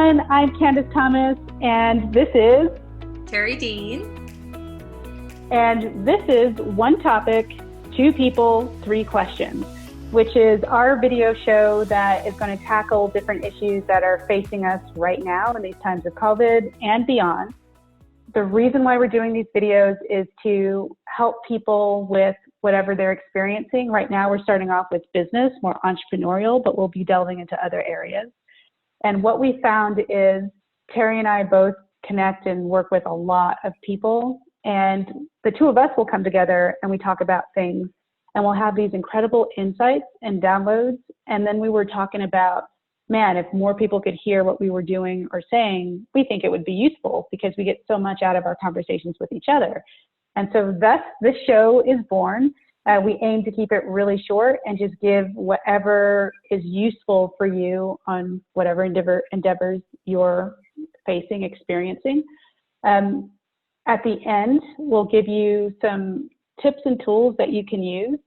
everyone. I'm Candice Thomas, and this is Terri Dean. And this is One Topic, Two People, Three Questions, which is our video show that is going to tackle different issues that are facing us right now in these times of COVID and beyond. The reason why we're doing these videos is to help people with whatever they're experiencing. Right now, we're starting off with business, more entrepreneurial, but we'll be delving into other areas. And what we found is Terri and I both connect and work with a lot of people, and the two of us will come together and we talk about things, and we'll have these incredible insights and downloads. And then we were talking about, man, if more people could hear what we were doing or saying, we think it would be useful because we get so much out of our conversations with each other. And so thus this show is born. We aim to keep it really short and just give whatever is useful for you on whatever endeavors you're facing, experiencing. At the end, we'll give you some tips and tools that you can use.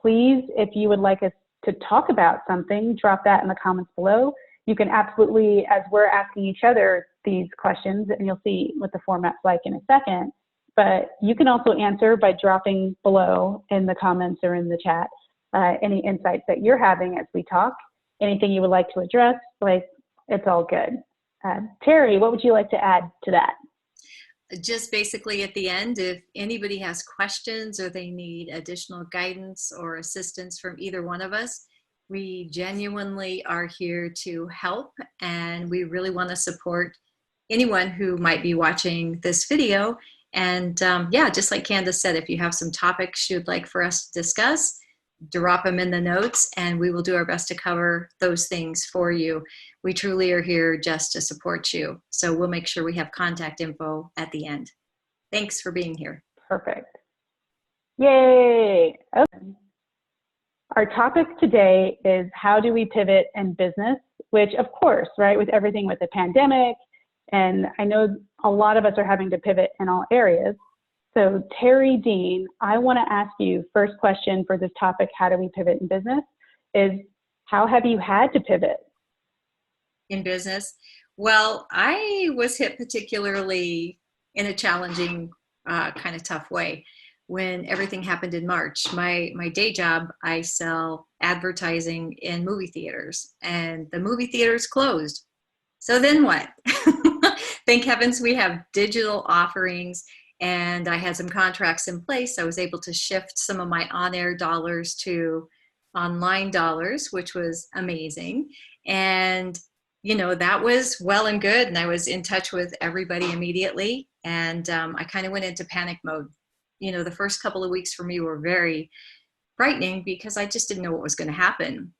Please, if you would like us to talk about something, drop that in the comments below. You can absolutely, as we're asking each other these questions, and you'll see what the format's like in a second, but you can also answer by dropping below in the comments or in the chat any insights that you're having as we talk, anything you would like to address, like it's all good. Terri, what would you like to add to that? Just basically at the end, if anybody has questions or they need additional guidance or assistance from either one of us, we genuinely are here to help, and we really want to support anyone who might be watching this video. And yeah, just like Candice said, if you have some topics you'd like for us to discuss, drop them in the notes and we will do our best to cover those things for you. We truly are here just to support you. So we'll make sure we have contact info at the end. Thanks for being here. Perfect. Yay. Okay. Our topic today is how do we pivot in business, which of course, right, with everything with the pandemic, and I know a lot of us are having to pivot in all areas. So Terri Dean, I want to ask you, first question for this topic, how do we pivot in business, is how have you had to pivot? In business? Well, I was hit particularly in a challenging, kind of tough way when everything happened in March. My day job, I sell advertising in movie theaters, and the movie theaters closed. So then what? Thank heavens we have digital offerings, and I had some contracts in place. I was able to shift some of my on-air dollars to online dollars, which was amazing. And, you know, that was well and good. And I was in touch with everybody immediately. And I kind of went into panic mode. You know, the first couple of weeks for me were very frightening because I just didn't know what was going to happen.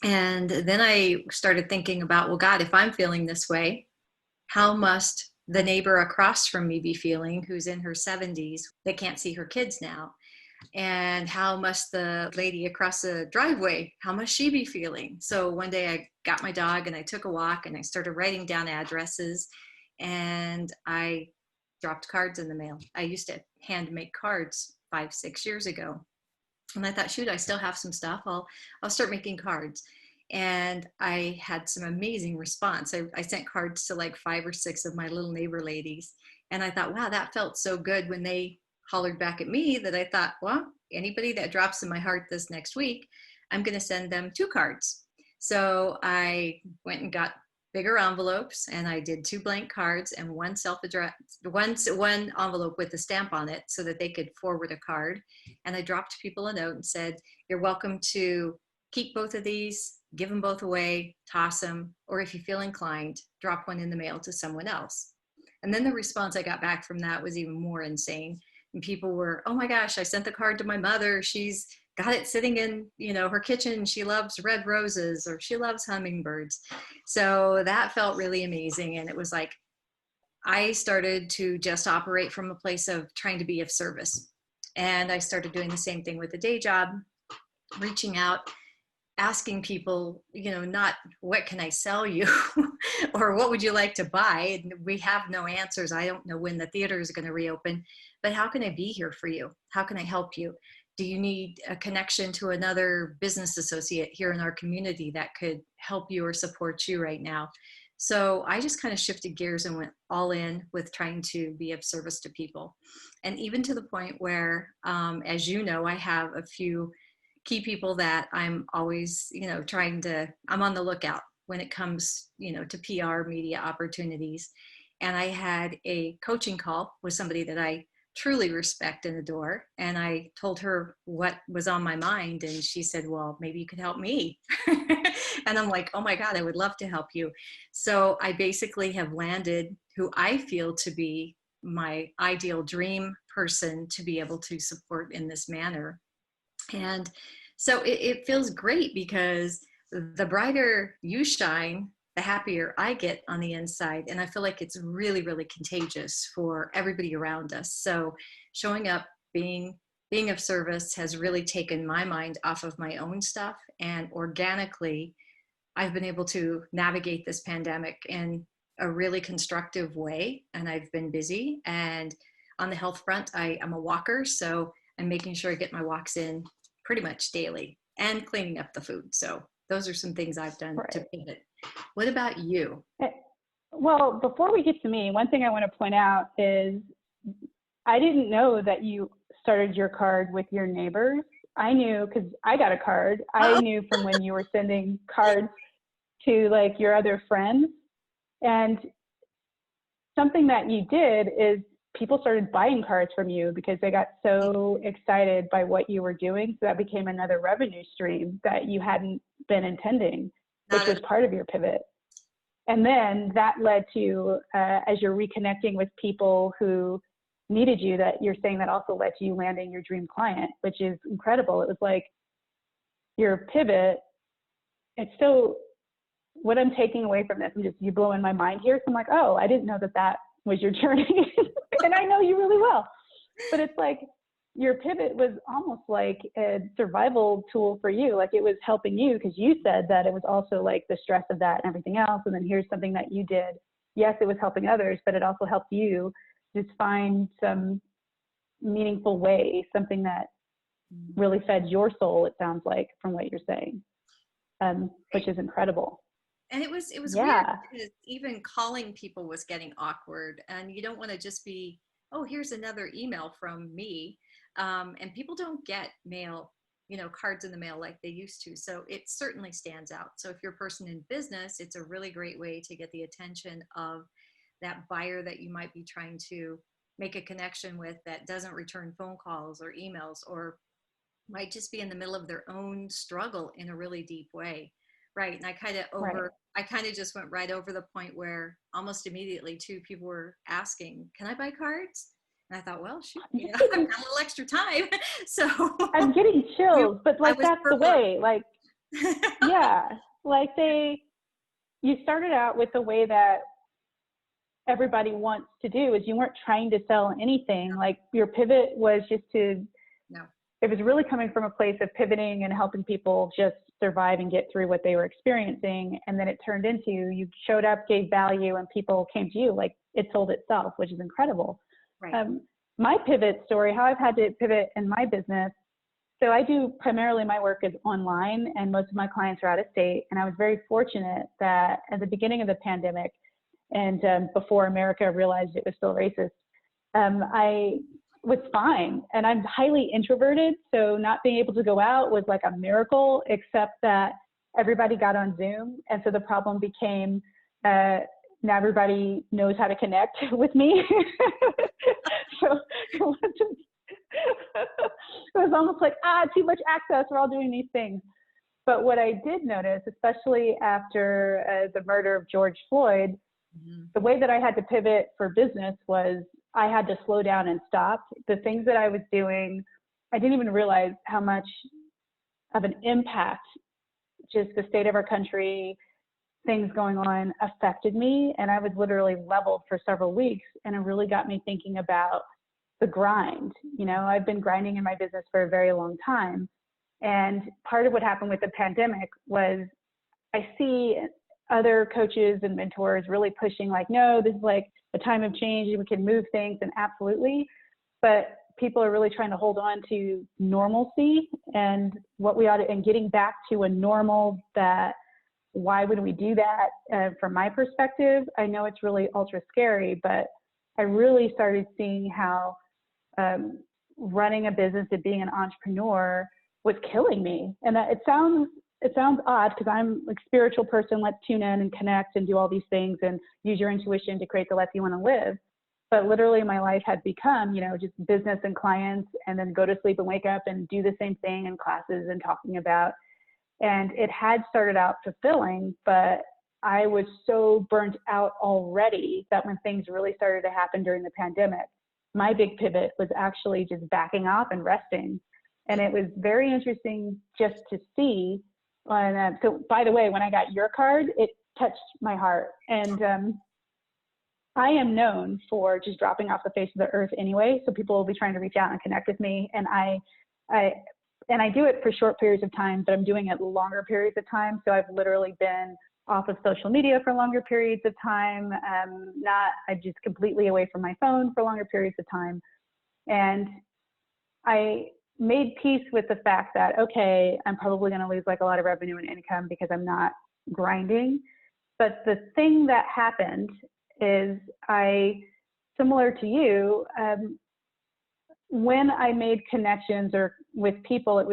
And then I started thinking about, well, God, if I'm feeling this way, how must the neighbor across from me be feeling, who's in her 70s, that can't see her kids now? And how must the lady across the driveway, how must she be feeling? So one day I got my dog and I took a walk and I started writing down addresses, and I dropped cards in the mail. I used to hand make cards 5-6 years ago. And I thought, shoot, I still have some stuff. I'll start making cards. And I had some amazing response. I sent cards to like 5 or 6 of my little neighbor ladies. And I thought, wow, that felt so good when they hollered back at me that I thought, well, anybody that drops in my heart this next week, I'm going to send them 2 cards. So I went and got bigger envelopes, and I did 2 blank cards and one one envelope with a stamp on it so that they could forward a card. And I dropped people a note and said, you're welcome to keep both of these, give them both away, toss them, or if you feel inclined, drop one in the mail to someone else. And then the response I got back from that was even more insane. And people were, oh my gosh, I sent the card to my mother. She's got it sitting in, you know, her kitchen. She loves red roses, or she loves hummingbirds. So that felt really amazing. And it was like, I started to just operate from a place of trying to be of service. And I started doing the same thing with the day job, reaching out, asking people, you know, not what can I sell you or what would you like to buy? We have no answers. I don't know when the theater is going to reopen, but how can I be here for you? How can I help you? Do you need a connection to another business associate here in our community that could help you or support you right now? So I just kind of shifted gears and went all in with trying to be of service to people. And even to the point where, as you know, I have a few key people that I'm always, I'm on the lookout when it comes, to PR media opportunities. And I had a coaching call with somebody that I truly respect and adore. And I told her what was on my mind. And she said, well, maybe you could help me. And I'm like, oh my God, I would love to help you. So I basically have landed who I feel to be my ideal dream person to be able to support in this manner. And so it feels great because the brighter you shine, the happier I get on the inside. And I feel like it's really, really contagious for everybody around us. So showing up, being of service has really taken my mind off of my own stuff. And organically, I've been able to navigate this pandemic in a really constructive way. And I've been busy. And on the health front, I'm a walker. So I'm making sure I get my walks in pretty much daily and cleaning up the food. So those are some things I've done to pivot. What about you? Well, before we get to me, one thing I want to point out is I didn't know that you started your card with your neighbors. I knew because I got a card. I knew from when you were sending cards to like your other friends. And something that you did is people started buying cards from you because they got so excited by what you were doing. So that became another revenue stream that you hadn't been intending, which was part of your pivot. And then that led to, as you're reconnecting with people who needed you, that you're saying that also led to you landing your dream client, which is incredible. It was like your pivot. It's so, what I'm taking away from this, you blowing my mind here. So I'm like, oh, I didn't know that was your journey. And I know you really well, but it's like your pivot was almost like a survival tool for you. Like it was helping you because you said that it was also like the stress of that and everything else. And then here's something that you did. Yes, it was helping others, but it also helped you just find some meaningful way, something that really fed your soul, it sounds like, from what you're saying, which is incredible. And it was weird because even calling people was getting awkward, and you don't want to just be, oh, here's another email from me. And people don't get mail, cards in the mail like they used to. So it certainly stands out. So if you're a person in business, it's a really great way to get the attention of that buyer that you might be trying to make a connection with that doesn't return phone calls or emails, or might just be in the middle of their own struggle in a really deep way. Right. And I kind of just went right over the point where almost immediately two people were asking, can I buy cards? And I thought, well, shoot, I've got a little extra time. So I'm getting chills, but like, that's the way, like, yeah, like you started out with the way that everybody wants to do is you weren't trying to sell anything. Like your pivot was just it was really coming from a place of pivoting and helping people just survive and get through what they were experiencing. And then it turned into you showed up, gave value, and people came to you. Like it sold itself, which is incredible. Right. My pivot story, how I've had to pivot in my business. So I do primarily my work is online, and most of my clients are out of state. And I was very fortunate that at the beginning of the pandemic, and before America realized it was still racist, I was fine. And I'm highly introverted. So not being able to go out was like a miracle, except that everybody got on Zoom. And so the problem became now everybody knows how to connect with me. So it was almost like, too much access. We're all doing these things. But what I did notice, especially after the murder of George Floyd, the way that I had to pivot for business was I had to slow down and stop. The things that I was doing, I didn't even realize how much of an impact just the state of our country, things going on affected me. And I was literally leveled for several weeks. And it really got me thinking about the grind. I've been grinding in my business for a very long time. And part of what happened with the pandemic was I see other coaches and mentors really pushing like, no, this is like a time of change and we can move things, and absolutely. But people are really trying to hold on to normalcy and what we ought to, and getting back to a normal that why would we do that? From my perspective, I know it's really ultra scary, but I really started seeing how running a business and being an entrepreneur was killing me. And it sounds odd because I'm a spiritual person. Let's tune in and connect and do all these things and use your intuition to create the life you want to live. But literally my life had become, just business and clients, and then go to sleep and wake up and do the same thing in classes and talking about. And it had started out fulfilling, but I was so burnt out already that when things really started to happen during the pandemic, my big pivot was actually just backing off and resting. And it was very interesting just to see. So by the way, when I got your card, it touched my heart. And I am known for just dropping off the face of the earth anyway. So people will be trying to reach out and connect with me. And I do it for short periods of time, but I'm doing it longer periods of time. So I've literally been off of social media for longer periods of time. I'm just completely away from my phone for longer periods of time. And I made peace with the fact that, okay, I'm probably going to lose like a lot of revenue and income because I'm not grinding. But the thing that happened is similar to you, when I made connections or with people, it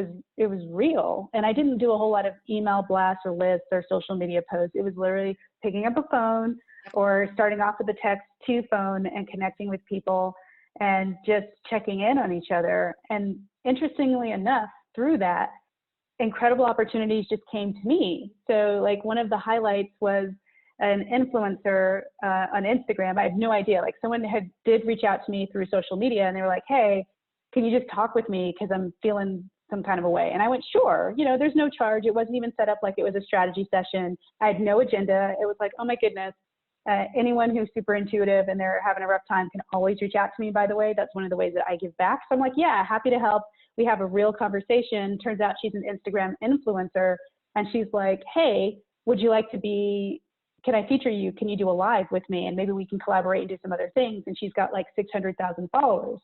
was real. And I didn't do a whole lot of email blasts or lists or social media posts. It was literally picking up a phone or starting off with a text to phone and connecting with people and just checking in on each other. And interestingly enough, through that, incredible opportunities just came to me. So like one of the highlights was an influencer on Instagram. I have no idea. Like someone did reach out to me through social media and they were like, hey, can you just talk with me? Cause I'm feeling some kind of a way. And I went, sure. There's no charge. It wasn't even set up like it was a strategy session. I had no agenda. It was like, oh my goodness. Anyone who's super intuitive and they're having a rough time can always reach out to me, by the way. That's one of the ways that I give back. So I'm like, yeah, happy to help. We have a real conversation. Turns out she's an Instagram influencer. And she's like, hey, would you like to can I feature you? Can you do a live with me? And maybe we can collaborate and do some other things. And she's got like 600,000 followers.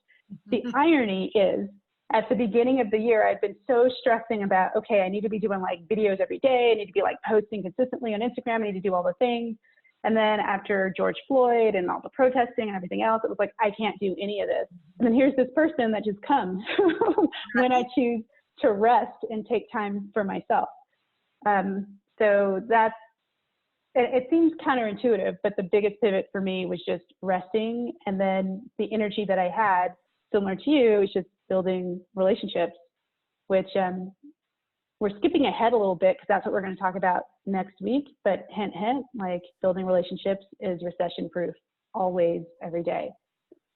The irony is at the beginning of the year, I've been so stressing about, okay, I need to be doing like videos every day. I need to be like posting consistently on Instagram. I need to do all the things. And then after George Floyd and all the protesting and everything else, it was like, I can't do any of this. And then here's this person that just comes when I choose to rest and take time for myself. So it seems counterintuitive, but the biggest pivot for me was just resting. And then the energy that I had, similar to you, is just building relationships, which we're skipping ahead a little bit because that's what we're going to talk about next week. But hint, hint, like building relationships is recession proof, always, every day.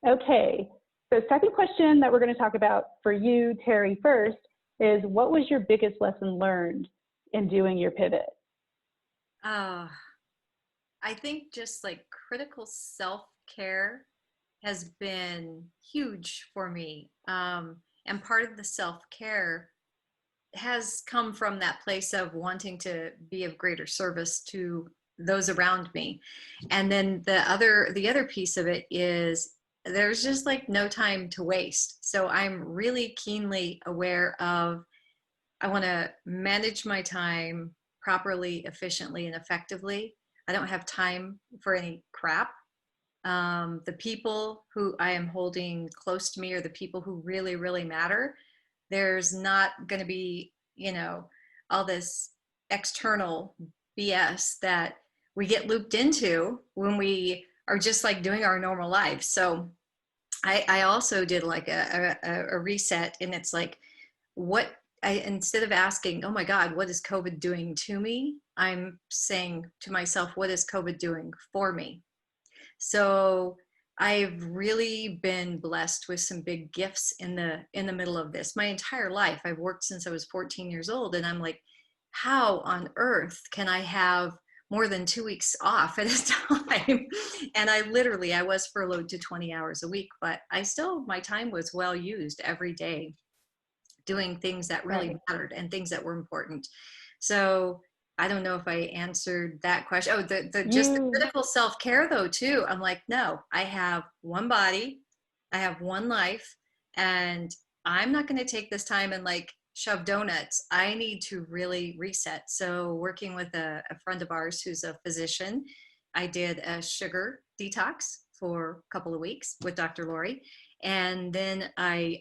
Okay. So second question that we're going to talk about for you, Terri, first is, what was your biggest lesson learned in doing your pivot? I think just like critical self-care has been huge for me. And part of the self-care has come from that place of wanting to be of greater service to those around me. And then the other piece of it is there's just like no time to waste. So I'm really keenly aware of, I want to manage my time properly, efficiently, and effectively. I don't have time for any crap. The people who I am holding close to me are the people who really, really matter. There's not going to be, all this external BS that we get looped into when we are just like doing our normal lives. So I also did like a reset, and it's like, instead of asking, oh my God, what is COVID doing to me? I'm saying to myself, what is COVID doing for me? So I've really been blessed with some big gifts in the middle of this. My entire life, I've worked since I was 14 years old, and I'm like, how on earth can I have more than 2 weeks off at a time? And I was furloughed to 20 hours a week, but my time was well used every day doing things that really mattered and things that were important. So I don't know if I answered that question. Oh, the critical self-care though too. I'm like, no, I have one body, I have one life, and I'm not going to take this time and like shove donuts. I need to really reset. So working with a friend of ours who's a physician, I did a sugar detox for a couple of weeks with Dr. Lori. And then I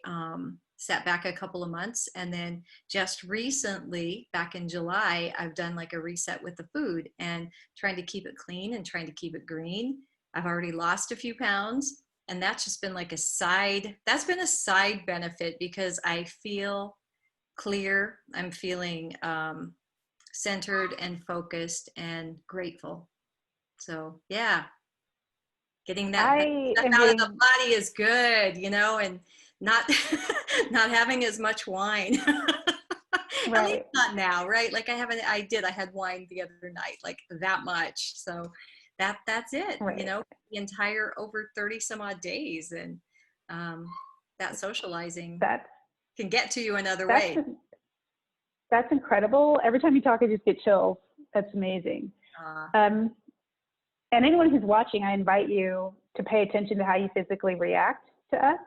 sat back a couple of months. And then just recently, back in July, I've done like a reset with the food and trying to keep it clean and trying to keep it green. I've already lost a few pounds. And that's just been like that's been a side benefit because I feel clear. I'm feeling centered and focused and grateful. So yeah, getting that I stuff am out of the getting, body is good, and not not having as much wine. At least right, not now, right? Like I had wine the other night, like that much. So that's it, right. the entire over 30 some odd days. And that socializing That's, can get to you in other that's, ways. that's incredible. Every time you talk, I just get chills. That's amazing. Uh, And anyone who's watching, I invite you to pay attention to how you physically react to us,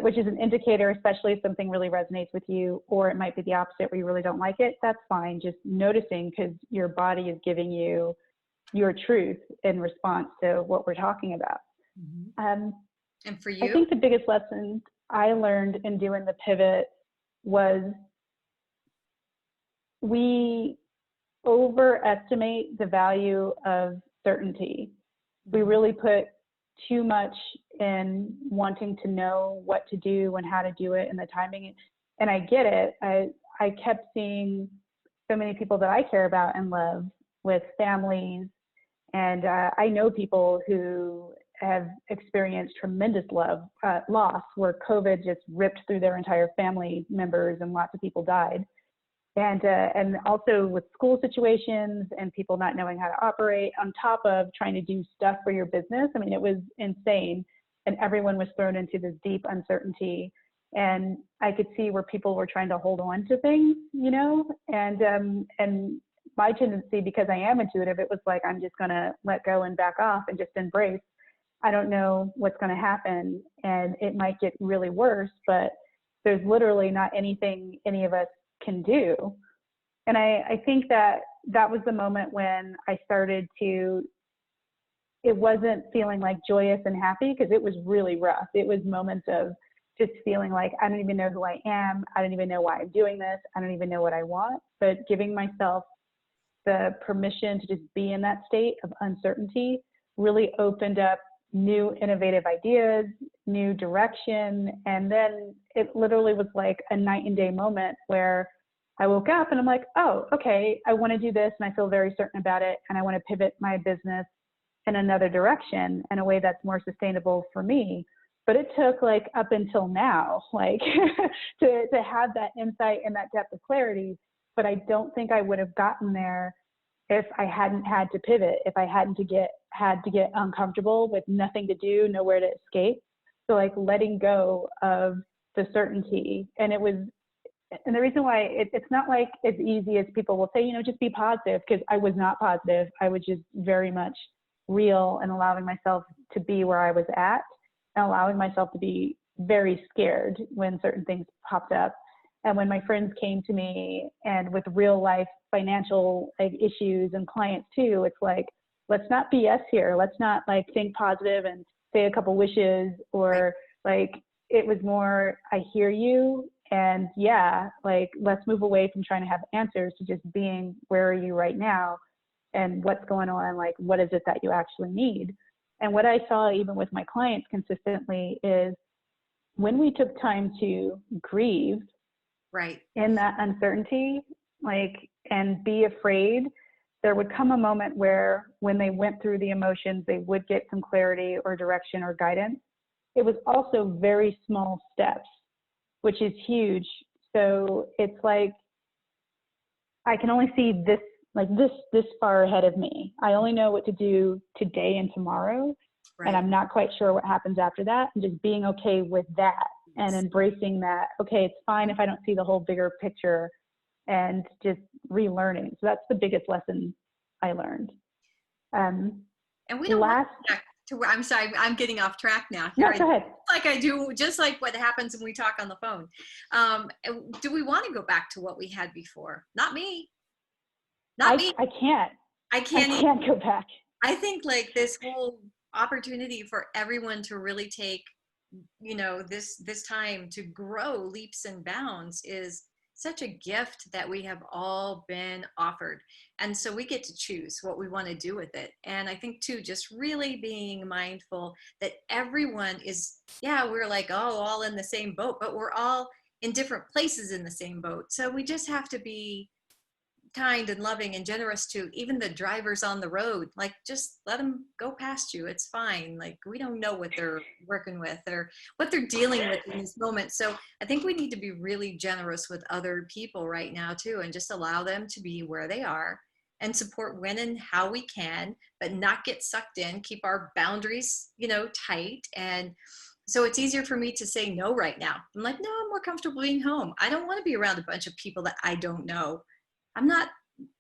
which is an indicator, especially if something really resonates with you, or it might be the opposite where you really don't like it. That's fine. Just noticing, because your body is giving you your truth in response to what we're talking about. mhm. Um, And for I you? think the biggest lesson I learned in doing the pivot was we overestimate the value of certainty. We Mhm. really put too much in wanting to know what to do and how to do it and the timing. And I get it. I kept seeing so many people that I care about and love with families. And I know people who have experienced tremendous loss where COVID just ripped through their entire family members and lots of people died. And also with school situations and people not knowing how to operate on top of trying to do stuff for your business. I mean, it was insane. And everyone was thrown into this deep uncertainty. And I could see where people were trying to hold on to things, and my tendency, because I am intuitive, it was like, I'm just going to let go and back off and just embrace. I don't know what's going to happen, and it might get really worse, but there's literally not anything any of us can do. And I think that was the moment when I started to, it wasn't feeling like joyous and happy, because it was really rough. It was moments of just feeling like, I don't even know who I am. I don't even know why I'm doing this. I don't even know what I want. But giving myself the permission to just be in that state of uncertainty really opened up new innovative ideas, new direction. And then it literally was like a night and day moment where I woke up and I'm like, oh, okay, I want to do this and I feel very certain about it. And I want to pivot my business in another direction in a way that's more sustainable for me. But it took like up until now, like to have that insight and that depth of clarity. But I don't think I would have gotten there if I hadn't had to pivot, if I hadn't had to get uncomfortable with nothing to do, nowhere to escape. So like letting go of the certainty. And the reason why it's not like as easy as people will say, just be positive, because I was not positive. I was just very much real and allowing myself to be where I was at and allowing myself to be very scared when certain things popped up. And when my friends came to me and with real life financial issues and clients too, it's like, let's not BS here. Let's not like think positive and say a couple wishes, or like, it was more, I hear you. And yeah, like, let's move away from trying to have answers to just being, where are you right now and what's going on? Like, what is it that you actually need? And what I saw even with my clients consistently is when we took time to grieve, Right. in that uncertainty, and be afraid, there would come a moment where when they went through the emotions, they would get some clarity or direction or guidance. It was also very small steps, which is huge. So it's like, I can only see this far ahead of me. I only know what to do today and tomorrow. And Right. I'm not quite sure what happens after that. And just being okay with that and embracing that, okay, it's fine if I don't see the whole bigger picture, and just relearning. So that's the biggest lesson I learned. And we don't want Last, to to where I'm sorry, I'm getting off track now. No, Here, go ahead. like I do, just like what happens when we talk on the phone. Do we want to go back to what we had before? Not me. Not me. I can't. I I can't. can't go back. I think like this whole opportunity for everyone to really take, this time to grow leaps and bounds is such a gift that we have all been offered. And so we get to choose what we want to do with it. And I think too, just really being mindful that everyone is, we're like, oh, all in the same boat, but we're all in different places in the same boat. So we just have to be kind and loving and generous to even the drivers on the road. Like, just let them go past you. It's fine. Like, we don't know what they're working with or what they're dealing with in this moment. So I think we need to be really generous with other people right now too, and just allow them to be where they are and support when and how we can, but not get sucked in, keep our boundaries, tight. And so it's easier for me to say no right now. I'm like, no, I'm more comfortable being home. I don't want to be around a bunch of people that I don't know. I'm not,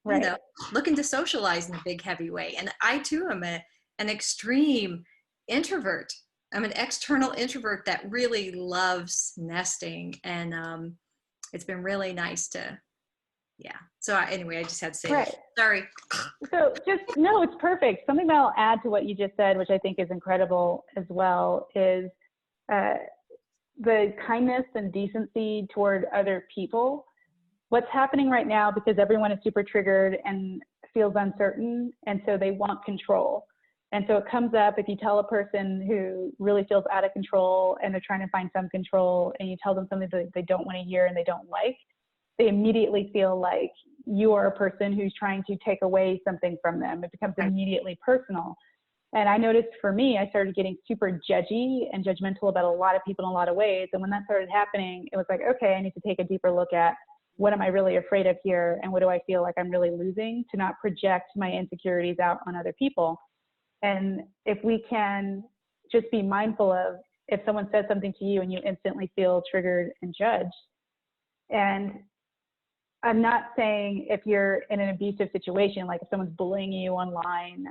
Right. looking to socialize in a big, heavy way. And I too am an extreme introvert. I'm an external introvert that really loves nesting. And it's been really nice to, So anyway, I just had to say Right. that. Sorry. So no, it's perfect. Something that I'll add to what you just said, which I think is incredible as well, is the kindness and decency toward other people. What's happening right now, because everyone is super triggered and feels uncertain, and so they want control. And so it comes up if you tell a person who really feels out of control and they're trying to find some control, and you tell them something that they don't want to hear and they don't like, they immediately feel like you are a person who's trying to take away something from them. It becomes immediately personal. And I noticed for me, I started getting super judgy and judgmental about a lot of people in a lot of ways. And when that started happening, it was like, okay, I need to take a deeper look at what am I really afraid of here? And what do I feel like I'm really losing, to not project my insecurities out on other people. And if we can just be mindful of, if someone says something to you and you instantly feel triggered and judged, and I'm not saying if you're in an abusive situation, like if someone's bullying you online,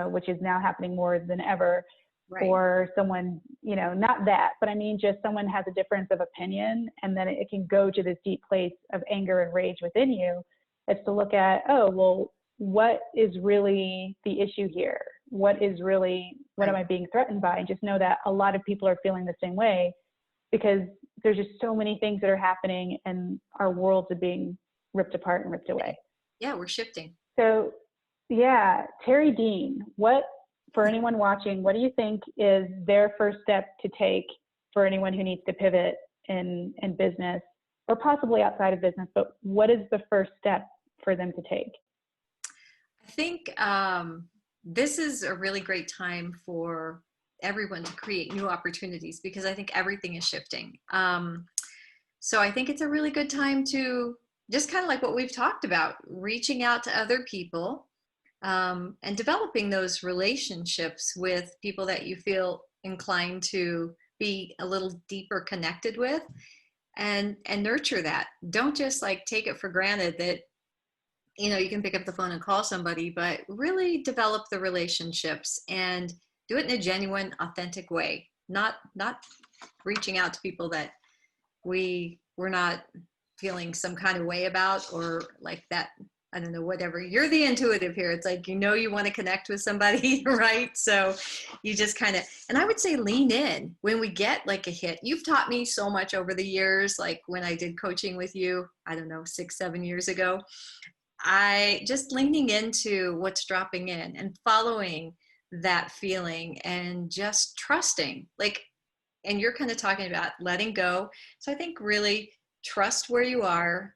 which is now happening more than ever, right, or someone, not that, but I mean, just someone has a difference of opinion, and then it can go to this deep place of anger and rage within you. It's to look at, oh, well, what is really the issue here? What am I being threatened by? And just know that a lot of people are feeling the same way, because there's just so many things that are happening and our worlds are being ripped apart and ripped away. Yeah, we're shifting. So Terri Dean, for anyone watching, what do you think is their first step to take for anyone who needs to pivot in business, or possibly outside of business, but what is the first step for them to take? I think this is a really great time for everyone to create new opportunities, because I think everything is shifting. So I think it's a really good time to just kind of like what we've talked about, reaching out to other people, and developing those relationships with people that you feel inclined to be a little deeper connected with, and nurture that. Don't just like take it for granted that, you can pick up the phone and call somebody, but really develop the relationships and do it in a genuine, authentic way. Not reaching out to people that we're not feeling some kind of way about, or like that, I don't know, whatever. You're the intuitive here. It's like, you want to connect with somebody, right? So you just kind of, and I would say lean in when we get like a hit. You've taught me so much over the years, like when I did coaching with you, I don't know, 6-7 years ago, I just leaning into what's dropping in and following that feeling and just trusting, and you're kind of talking about letting go. So I think really trust where you are,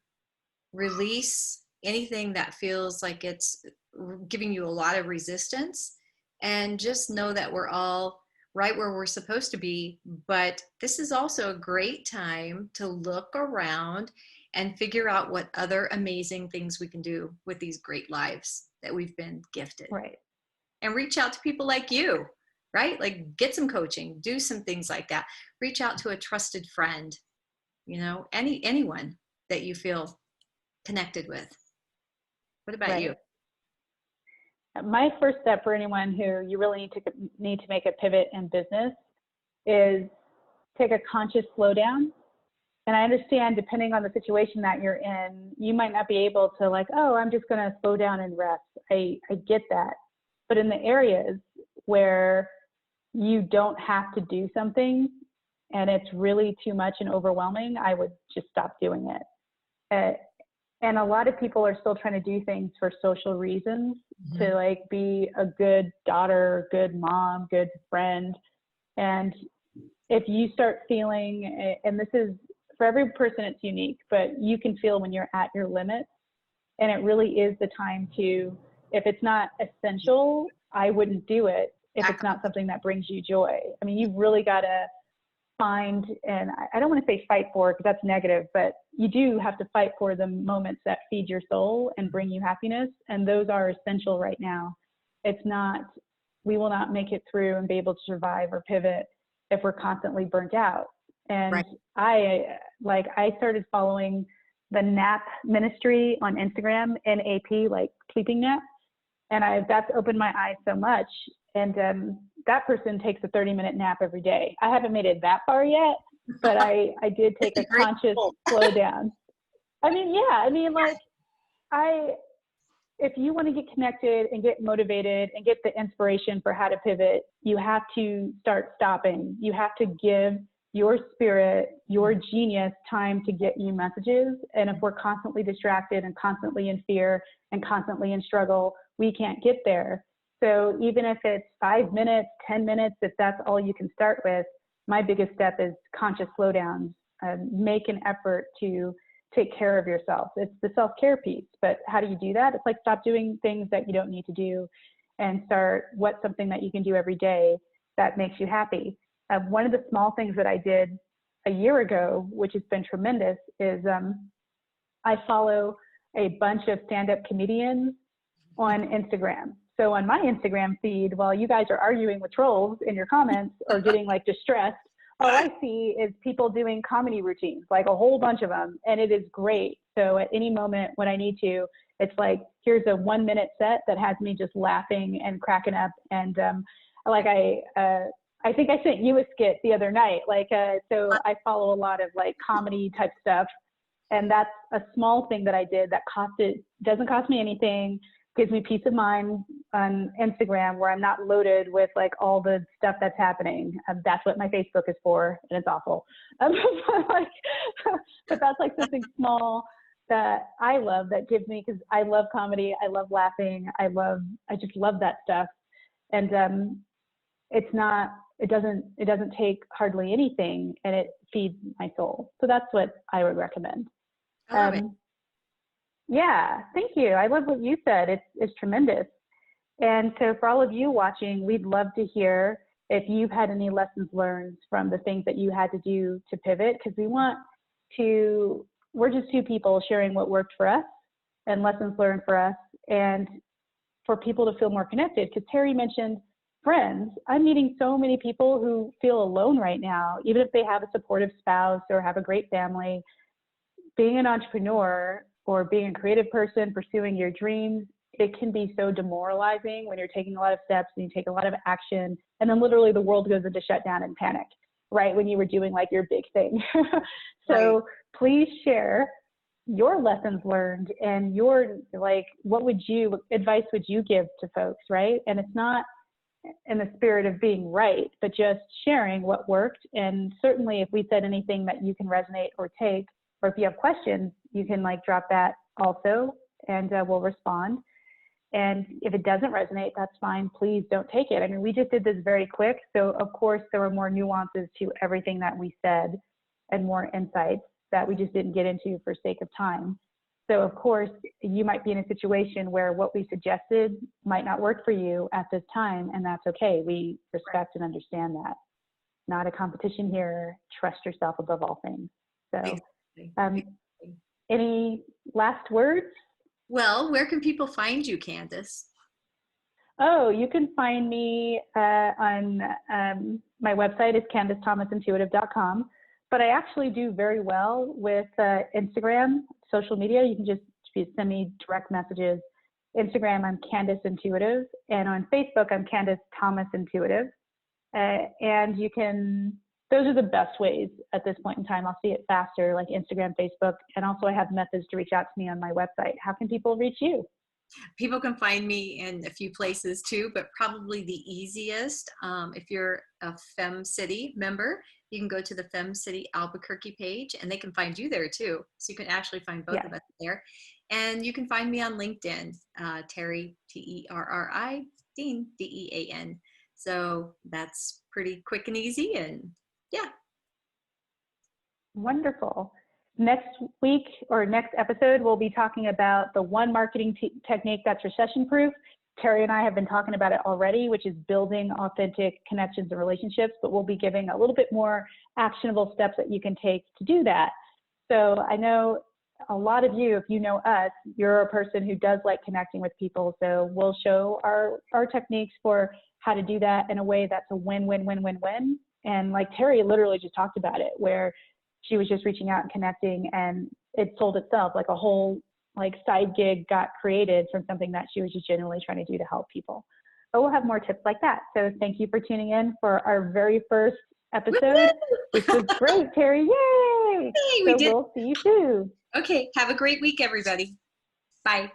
release anything that feels like it's giving you a lot of resistance, and just know that we're all right where we're supposed to be. But this is also a great time to look around and figure out what other amazing things we can do with these great lives that we've been gifted. Right. And reach out to people like you, right? Like get some coaching, do some things like that. Reach out to a trusted friend, anyone that you feel connected with. What about you? My first step for anyone who you really need to make a pivot in business is take a conscious slowdown. And I understand, depending on the situation that you're in, you might not be able to like, oh, I'm just going to slow down and rest. I get that. But in the areas where you don't have to do something and it's really too much and overwhelming, I would just stop doing it. And a lot of people are still trying to do things for social reasons, to like be a good daughter, good mom, good friend. And if you start feeling, and this is for every person, it's unique, but you can feel when you're at your limits. And it really is the time to, if it's not essential, I wouldn't do it if it's not something that brings you joy. I mean, you've really got to find, and I don't want to say fight for, because that's negative, but you do have to fight for the moments that feed your soul and bring you happiness. And those are essential right now. It's not, we will not make it through and be able to survive or pivot if we're constantly burnt out. And I started following the nap ministry on Instagram, NAP, like sleeping nap. And that's opened my eyes so much. And that person takes a 30-minute nap every day. I haven't made it that far yet, but I did take a conscious slow down. I mean, if you want to get connected and get motivated and get the inspiration for how to pivot, you have to start stopping. You have to give your spirit, your genius time to get you messages. And if we're constantly distracted and constantly in fear and constantly in struggle, we can't get there. So even if it's 5 minutes, 10 minutes, if that's all you can start with, my biggest step is conscious slowdowns. Make an effort to take care of yourself. It's the self-care piece, but how do you do that? It's like stop doing things that you don't need to do and start what's something that you can do every day that makes you happy. One of the small things that I did a year ago, which has been tremendous, is I follow a bunch of stand-up comedians on Instagram. So on my Instagram feed, while you guys are arguing with trolls in your comments or getting like distressed, all I see is people doing comedy routines, like a whole bunch of them, and it is great. So at any moment when I need to, it's like, here's a 1-minute set that has me just laughing and cracking up. And I think I sent you a skit the other night. So I follow a lot of like comedy type stuff. And that's a small thing that I did that doesn't cost me anything, gives me peace of mind on Instagram, where I'm not loaded with like all the stuff that's happening. That's what my Facebook is for, and it's awful. But that's like something small that I love, that gives me, because I love comedy, I love laughing, I just love that stuff. And it doesn't take hardly anything, and it feeds my soul. So that's what I would recommend. I love it. Yeah, thank you. I love what you said. It's tremendous. And so for all of you watching, we'd love to hear if you've had any lessons learned from the things that you had to do to pivot, because we're just two people sharing what worked for us and lessons learned for us, and for people to feel more connected. Because Terri mentioned friends. I'm meeting so many people who feel alone right now, even if they have a supportive spouse or have a great family. Being an entrepreneur or being a creative person, pursuing your dreams, it can be so demoralizing when you're taking a lot of steps and you take a lot of action, and then literally the world goes into shutdown and panic, right? When you were doing like your big thing. So please share your lessons learned and your, like, what advice would you give to folks, right? And it's not in the spirit of being right, but just sharing what worked. And certainly if we said anything that you can resonate or take, or if you have questions, you can like drop that also, and we'll respond. And if it doesn't resonate, that's fine. Please don't take it. I mean, we just did this very quick. So of course there were more nuances to everything that we said and more insights that we just didn't get into for sake of time. So of course you might be in a situation where what we suggested might not work for you at this time, and that's okay. We respect and understand that. Not a competition here. Trust yourself above all things. So any last words? Well, where can people find you, Candice? Oh, you can find me on my website is CandiceThomasintuitive.com, but I actually do very well with Instagram, social media. You can just send me direct messages, Instagram, I'm Candice Intuitive. And on Facebook, I'm Candice Thomas Intuitive. And you can, those are the best ways at this point in time. I'll see it faster, like Instagram, Facebook. And also I have methods to reach out to me on my website. How can people reach you? People can find me in a few places too, but probably the easiest, if you're a Fem City member, you can go to the Fem City Albuquerque page and they can find you there too. So you can actually find both of us there. And you can find me on LinkedIn, Terri, Terri, Dean, Dean. So that's pretty quick and easy. And yeah. Wonderful. Next week or next episode, we'll be talking about the one marketing technique that's recession proof. Terri and I have been talking about it already, which is building authentic connections and relationships, but we'll be giving a little bit more actionable steps that you can take to do that. So I know a lot of you, if you know us, you're a person who does like connecting with people. So we'll show our techniques for how to do that in a way that's a win-win-win-win-win. And like Terri literally just talked about it, where she was just reaching out and connecting and it sold itself, like a whole like side gig got created from something that she was just genuinely trying to do to help people. But we'll have more tips like that. So thank you for tuning in for our very first episode, which was great, Terri. Yay! Hey, so we'll see you soon. Okay. Have a great week, everybody. Bye.